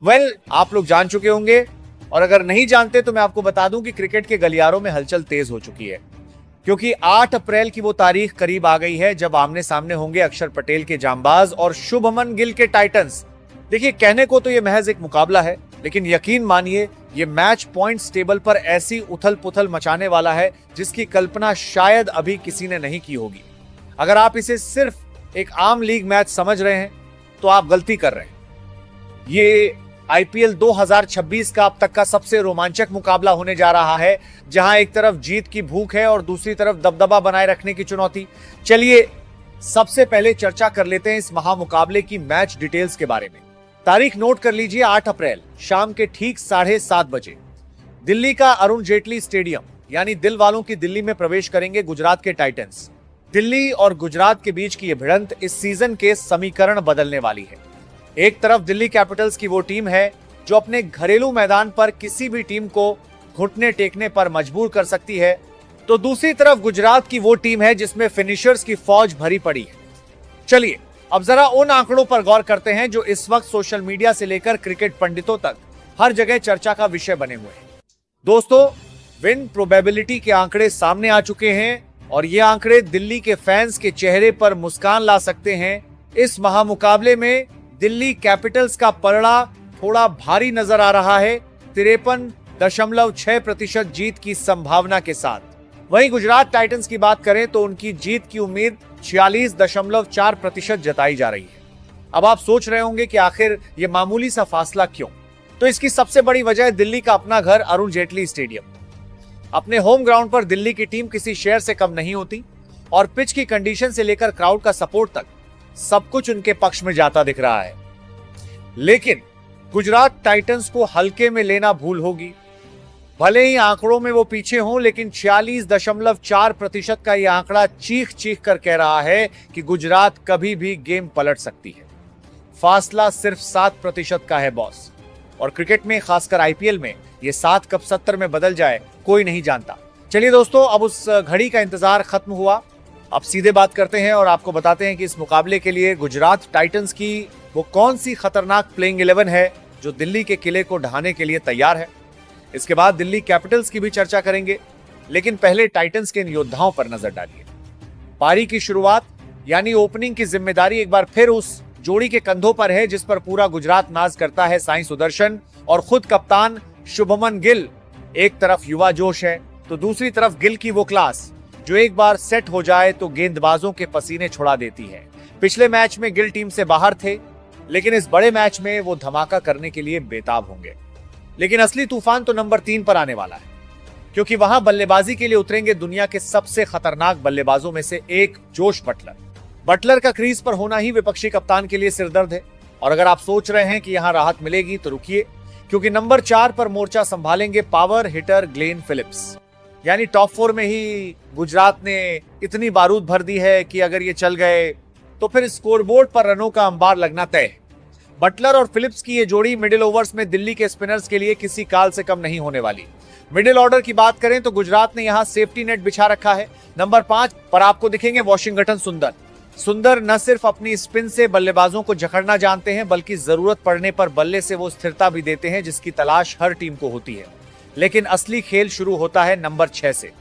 आप लोग जान चुके होंगे, और अगर नहीं जानते तो मैं आपको बता दूं कि क्रिकेट के गलियारों में हलचल तेज हो चुकी है, क्योंकि 8 अप्रैल की वो तारीख करीब आ गई है जब आमने सामने होंगे अक्षर पटेल के जांबाज और शुभमन गिल के टाइटंस। देखिए, कहने को तो ये महज एक मुकाबला है, लेकिन यकीन मानिए ये मैच पॉइंट्स टेबल पर ऐसी उथल पुथल मचाने वाला है जिसकी कल्पना शायद अभी किसी ने नहीं की होगी। अगर आप इसे सिर्फ एक आम लीग मैच समझ रहे हैं तो आप गलती कर रहे हैं। ये आईपीएल 2026 का अब तक का सबसे रोमांचक मुकाबला होने जा रहा है, जहां एक तरफ जीत की भूख है और दूसरी तरफ दबदबा बनाए रखने की चुनौती। चलिए सबसे पहले चर्चा कर लेते हैं इस महामुकाबले की मैच डिटेल्स के बारे में। तारीख नोट कर लीजिए, 8 अप्रैल शाम के ठीक 7:30 बजे दिल्ली का अरुण जेटली स्टेडियम यानी दिल वालों की दिल्ली में प्रवेश करेंगे गुजरात के टाइटंस। दिल्ली और गुजरात के बीच की यह भिड़ंत इस सीजन के समीकरण बदलने वाली है। एक तरफ दिल्ली कैपिटल्स की वो टीम है जो अपने घरेलू मैदान पर किसी भी टीम को घुटने टेकने पर मजबूर कर सकती है, तो दूसरी तरफ गुजरात की वो टीम है जिसमें फिनिशर्स की फौज भरी पड़ी है। चलिए अब जरा उन आंकड़ों पर गौर करते हैं जो इस वक्त सोशल मीडिया से लेकर क्रिकेट पंडितों तक हर जगह चर्चा का विषय बने हुए हैं। दोस्तों, विन प्रोबेबिलिटी के आंकड़े सामने आ चुके हैं और ये आंकड़े दिल्ली के फैंस के चेहरे पर मुस्कान ला सकते हैं। इस महामुकाबले में दिल्ली कैपिटल्स का पलड़ा थोड़ा भारी नजर आ रहा है, 53.6% जीत की संभावना के साथ। वहीं गुजरात टाइटंस की बात करें तो उनकी जीत की उम्मीद 46.4% जताई जा रही है। अब आप सोच रहे होंगे कि आखिर ये मामूली सा फासला क्यों? तो इसकी सबसे बड़ी वजह है दिल्ली का अपना घर अरुण जेटली स्टेडियम। अपने होम ग्राउंड पर दिल्ली की टीम किसी शहर से कम नहीं होती और पिच की कंडीशन से लेकर क्राउड का सपोर्ट तक सब कुछ उनके पक्ष में जाता दिख रहा है। लेकिन गुजरात टाइटंस को हल्के में लेना भूल होगी। भले ही आंकड़ों में वो पीछे हों, लेकिन 46.4% का यह आंकड़ा चीख चीख कर कह रहा है कि गुजरात कभी भी गेम पलट सकती है। फासला सिर्फ 7% का है बॉस, और क्रिकेट में खासकर आईपीएल में ये 7 कब 70 में बदल जाए कोई नहीं जानता। चलिए दोस्तों, अब उस घड़ी का इंतजार खत्म हुआ। अब सीधे बात करते हैं और आपको बताते हैं कि इस मुकाबले के लिए गुजरात टाइटंस की वो कौन सी खतरनाक प्लेइंग 11 है जो दिल्ली के किले को ढहाने के लिए तैयार है। इसके बाद दिल्ली कैपिटल्स की भी चर्चा करेंगे, लेकिन पहले टाइटंस के इन योद्धाओं पर नजर डालिए। पारी की शुरुआत यानी ओपनिंग की जिम्मेदारी एक बार फिर उस जोड़ी के कंधों पर है जिस पर पूरा गुजरात नाज करता है, साई सुदर्शन और खुद कप्तान शुभमन गिल। एक तरफ युवा जोश है तो दूसरी तरफ गिल की वो क्लास जो एक बार सेट हो जाए तो गेंदबाजों के पसीने छुड़ा देती है। पिछले मैच में गिल टीम से बाहर थे, लेकिन इस बड़े मैच में वो धमाका करने के लिए बेताब होंगे। लेकिन असली तूफान तो नंबर 3 पर आने वाला है, क्योंकि वहां बल्लेबाजी के लिए उतरेंगे दुनिया के सबसे खतरनाक बल्लेबाजों में से एक जोश बटलर। बटलर का क्रीज पर होना ही विपक्षी कप्तान के लिए सिरदर्द है। और अगर आप सोच रहे हैं कि यहां राहत मिलेगी तो रुकिए, क्योंकि नंबर 4 पर मोर्चा संभालेंगे पावर हिटर ग्लेन फिलिप्स। यानी टॉप 4 में ही गुजरात ने इतनी बारूद भर दी है कि अगर ये चल गए तो फिर स्कोरबोर्ड पर रनों का अंबार लगना तय है। बटलर और फिलिप्स की ये जोड़ी मिडिल ओवर्स में दिल्ली के स्पिनर्स के लिए किसी काल से कम नहीं होने वाली। मिडिल ऑर्डर की बात करें तो गुजरात ने यहां सेफ्टी नेट बिछा रखा है। नंबर 5 पर आपको दिखेंगे वॉशिंगटन सुंदर न सिर्फ अपनी स्पिन से बल्लेबाजों को जकड़ना जानते हैं, बल्कि जरूरत पड़ने पर बल्ले से वो स्थिरता भी देते हैं जिसकी तलाश हर टीम को होती है। लेकिन असली खेल शुरू होता है नंबर 6 से,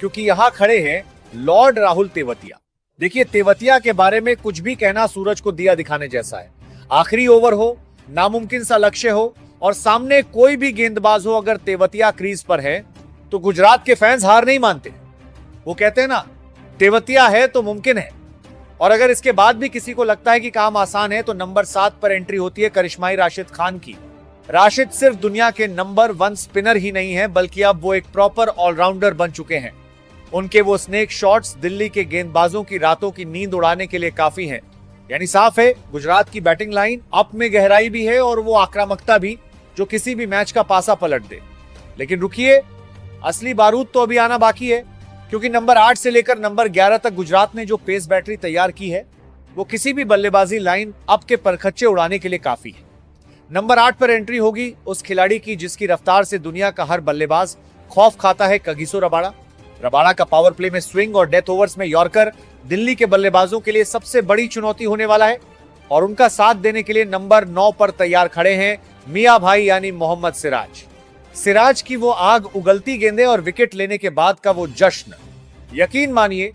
क्योंकि यहां खड़े हैं लॉर्ड राहुल तेवतिया। देखिए, तेवतिया के बारे में कुछ भी कहना सूरज को दिया दिखाने जैसा है। आखिरी ओवर हो, नामुमकिन सा लक्ष्य हो और सामने कोई भी गेंदबाज हो, अगर तेवतिया क्रीज पर है तो गुजरात के फैंस हार नहीं मानते। वो कहते हैं ना, तेवतिया है तो मुमकिन है। और अगर इसके बाद भी किसी को लगता है कि काम आसान है तो नंबर 7 पर एंट्री होती है करिश्माई राशिद खान की। राशिद सिर्फ दुनिया के नंबर 1 स्पिनर ही नहीं है, बल्कि अब वो एक प्रॉपर ऑलराउंडर बन चुके हैं। उनके वो स्नेक शॉट्स दिल्ली के गेंदबाजों की रातों की नींद उड़ाने के लिए काफी हैं। यानी साफ है, गुजरात की बैटिंग लाइन अप में गहराई भी है और वो आक्रामकता भी, जो किसी भी मैच का पासा पलट दे। लेकिन रुकिए, असली बारूद तो अभी आना बाकी है, क्योंकि नंबर 8 से लेकर नंबर 11 तक गुजरात ने जो पेस बैटरी तैयार की है वो किसी भी बल्लेबाजी लाइन अप के परखच्चे उड़ाने के लिए काफी है। नंबर 8 पर एंट्री होगी उस खिलाड़ी की जिसकी रफ्तार से दुनिया का हर बल्लेबाज खौफ खाता है, कगिसो रबाड़ा का पावर प्ले में स्विंग और डेथ ओवर्स में यॉर्कर दिल्ली के बल्लेबाजों के लिए सबसे बड़ी चुनौती होने वाला है। और उनका साथ देने के लिए नंबर 9 पर तैयार खड़े हैं मियां भाई यानी मोहम्मद सिराज। सिराज की वो आग उगलती गेंदें और विकेट लेने के बाद का वो जश्न, यकीन मानिए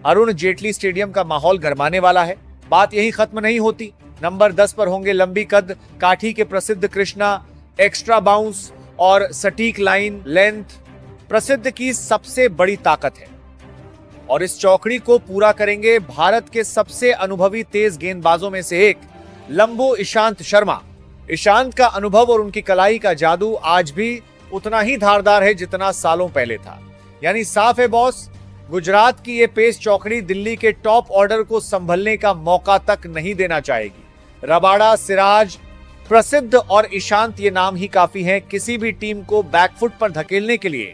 अरुण जेटली स्टेडियम का माहौल गरमाने वाला है। बात यही खत्म नहीं होती। नंबर 10 पर होंगे लंबी कद काठी के प्रसिद्ध कृष्णा, एक्स्ट्रा बाउंस और सटीक लाइन लेंथ प्रसिद्ध की सबसे बड़ी ताकत है। और इस चौकड़ी को पूरा करेंगे भारत के सबसे अनुभवी तेज गेंदबाजों में से एक लंबू ईशांत शर्मा। ईशांत का अनुभव और उनकी कलाई का जादू आज भी उतना ही धारदार है जितना सालों पहले था। यानी साफ है बॉस, गुजरात की ये पेस चौकड़ी दिल्ली के टॉप ऑर्डर को संभलने का मौका तक नहीं देना चाहेगी। रबाड़ा, सिराज, प्रसिद्ध और ईशांत ये नाम ही काफी हैं किसी भी टीम को बैकफुट पर धकेलने के लिए।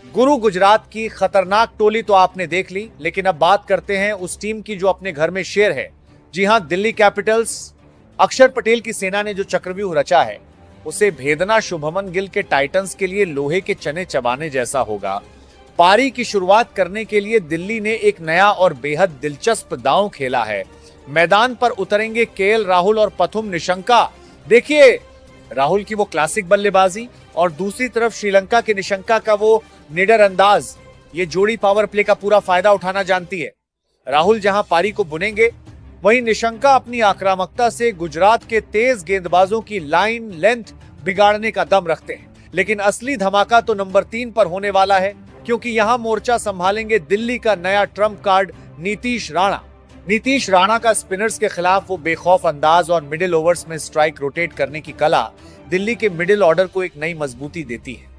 गुरु गुजरात की खतरनाक टोली तो आपने देख ली, लेकिन अब बात करते हैं उस टीम की जो अपने घर में शेर है। जी हां, दिल्ली कैपिटल्स। अक्षर पटेल की सेना ने जो चक्रव्यूह रचा है उसे भेदना शुभमन गिल के टाइटंस के लिए लोहे के चने चबाने जैसा होगा। पारी की शुरुआत करने के लिए दिल्ली ने एक नया और बेहद दिलचस्प दांव खेला है। मैदान पर उतरेंगे केएल राहुल और पथुम निशंका। देखिए राहुल की वो क्लासिक बल्लेबाजी और दूसरी तरफ श्रीलंका के निशंका का वो निडर अंदाज। ये जोड़ी पावर प्ले का पूरा फायदा उठाना जानती है। राहुल जहां पारी को बुनेंगे, वहीं निशंका अपनी आक्रामकता से गुजरात के तेज गेंदबाजों की लाइन लेंथ बिगाड़ने का दम रखते हैं। लेकिन असली धमाका तो नंबर 3 पर होने वाला है, क्योंकि यहां मोर्चा संभालेंगे दिल्ली का नया ट्रम्प कार्ड नीतीश राणा। नीतीश राणा का स्पिनर्स के खिलाफ वो बेखौफ अंदाज और मिडिल ओवर्स में स्ट्राइक रोटेट करने की कला दिल्ली के मिडिल ऑर्डर को एक नई मजबूती देती है।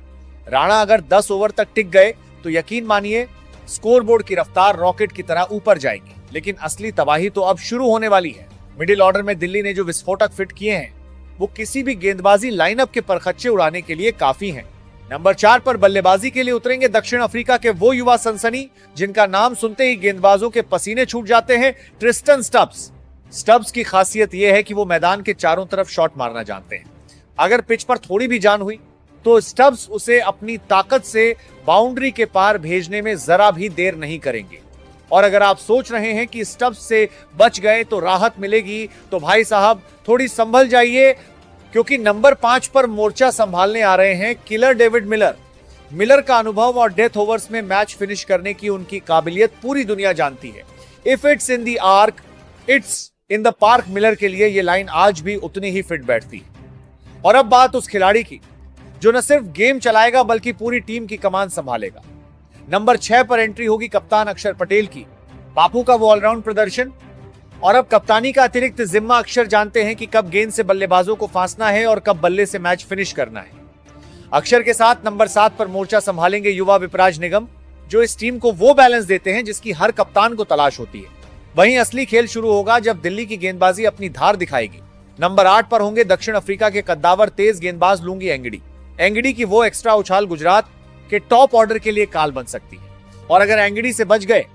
राणा अगर 10 ओवर तक टिक गए तो यकीन मानिए स्कोरबोर्ड की रफ्तार रॉकेट की तरह ऊपर जाएगी। लेकिन असली तबाही तो अब शुरू होने वाली है। मिडिल ऑर्डर में दिल्ली ने जो विस्फोटक फिट किए हैं वो किसी भी गेंदबाजी लाइनअप के परखच्चे उड़ाने के लिए काफी हैं। नंबर 4 पर बल्लेबाजी के लिए उतरेंगे दक्षिण अफ्रीका के वो युवा सनसनी जिनका नाम सुनते ही गेंदबाजों के पसीने छूट जाते हैं, ट्रिस्टन स्टब्स। स्टब्स की खासियत यह है कि वो मैदान के चारों तरफ शॉट मारना जानते हैं। अगर पिच पर थोड़ी भी जान हुई तो स्टब्स उसे अपनी ताकत से बाउंड्री के पार भेजने में जरा भी देर नहीं करेंगे। और अगर आप सोच रहे हैं कि स्टब्स से बच गए तो राहत मिलेगी, तो भाई साहब थोड़ी संभल जाइए, क्योंकि नंबर 5 पर मोर्चा संभालने आ रहे हैं किलर डेविड मिलर। मिलर का अनुभव और डेथ ओवर्स में मैच फिनिश करने की उनकी काबिलियत पूरी दुनिया जानती है। If it's in the arc, it's in the park. Miller के लिए ये लाइन आज भी उतनी ही फिट बैठती है। और अब बात उस खिलाड़ी की जो न सिर्फ गेम चलाएगा बल्कि पूरी टीम की कमान संभालेगा। नंबर 6 पर एंट्री होगी कप्तान अक्षर पटेल की। बापू का वो ऑलराउंड प्रदर्शन और अब कप्तानी का अतिरिक्त जिम्मा अक्षर जानते हैं कि कब गेंद से बल्लेबाजों को फांसना है और कब बल्ले से मैच फिनिश करना है। अक्षर के साथ नंबर 7 पर मोर्चा संभालेंगे युवा विपराज निगम, जो इस टीम को वो बैलेंस देते हैं जिसकी हर कप्तान को तलाश होती है। वहीं असली खेल शुरू होगा जब दिल्ली की गेंदबाजी अपनी धार दिखाएगी। नंबर 8 पर होंगे दक्षिण अफ्रीका के कद्दावर तेज गेंदबाज लुंगी एंगडी। एंगडी की वो एक्स्ट्रा उछाल गुजरात के टॉप ऑर्डर के लिए काल बन सकती है। और अगर एंगडी से बच गए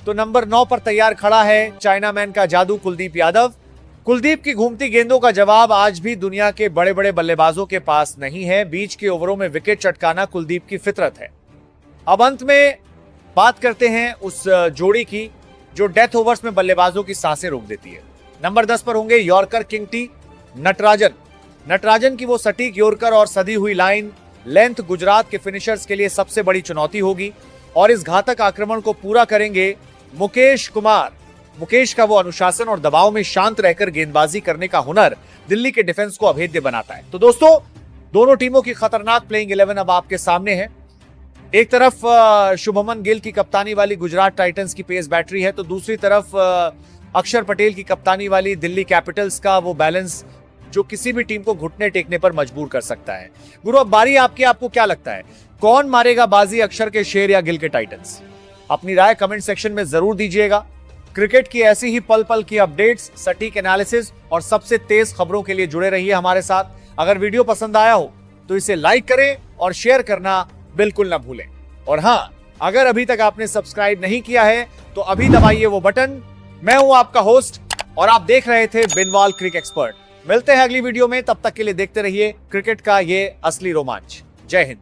तो नंबर 9 पर तैयार खड़ा है चाइना मैन का जादू कुलदीप यादव। कुलदीप की घूमती गेंदों का जवाब आज भी दुनिया के बड़े बड़े बल्लेबाजों के पास नहीं है। बीच के ओवरों में विकेट चटकाना कुलदीप की फितरत है। अब अंत में बात करते हैं उस जोड़ी की जो डेथ ओवर्स में बल्लेबाजों की सांसें रोक देती है। नंबर 10 पर होंगे yorker king T Natarajan. Natarajan की वो सटीक यॉर्कर और सदी हुई लाइन लेंथ गुजरात के फिनिशर्स के लिए सबसे बड़ी चुनौती होगी। और इस घातक आक्रमण को पूरा करेंगे मुकेश कुमार। मुकेश का वो अनुशासन और दबाव में शांत रहकर गेंदबाजी करने का हुनर दिल्ली के डिफेंस को अभेद्य बनाता है। तो दोस्तों, दोनों टीमों की खतरनाक प्लेइंग 11 अब आपके सामने है। एक तरफ शुभमन गिल की कप्तानी वाली गुजरात टाइटंस की पेस बैटरी है, तो दूसरी तरफ अक्षर पटेल की कप्तानी वाली दिल्ली कैपिटल्स का वो बैलेंस जो किसी भी टीम को घुटने टेकने पर मजबूर कर सकता है। गुरु, अब बारी आपकी। आपको क्या लगता है, कौन मारेगा बाजी, अक्षर के शेर या गिल के टाइटंस? अपनी राय कमेंट सेक्शन में जरूर दीजिएगा। क्रिकेट की ऐसी ही पल पल की अपडेट्स, सटीक एनालिसिस और सबसे तेज खबरों के लिए जुड़े रहिए हमारे साथ। अगर वीडियो पसंद आया हो तो इसे लाइक करें और शेयर करना बिल्कुल ना भूलें। और हाँ, अगर अभी तक आपने सब्सक्राइब नहीं किया है तो अभी दबाइए वो बटन। मैं हूं आपका होस्ट और आप देख रहे थे बिनवाल क्रिक एक्सपर्ट। मिलते हैं अगली वीडियो में, तब तक के लिए देखते रहिए क्रिकेट का ये असली रोमांच। जय हिंद।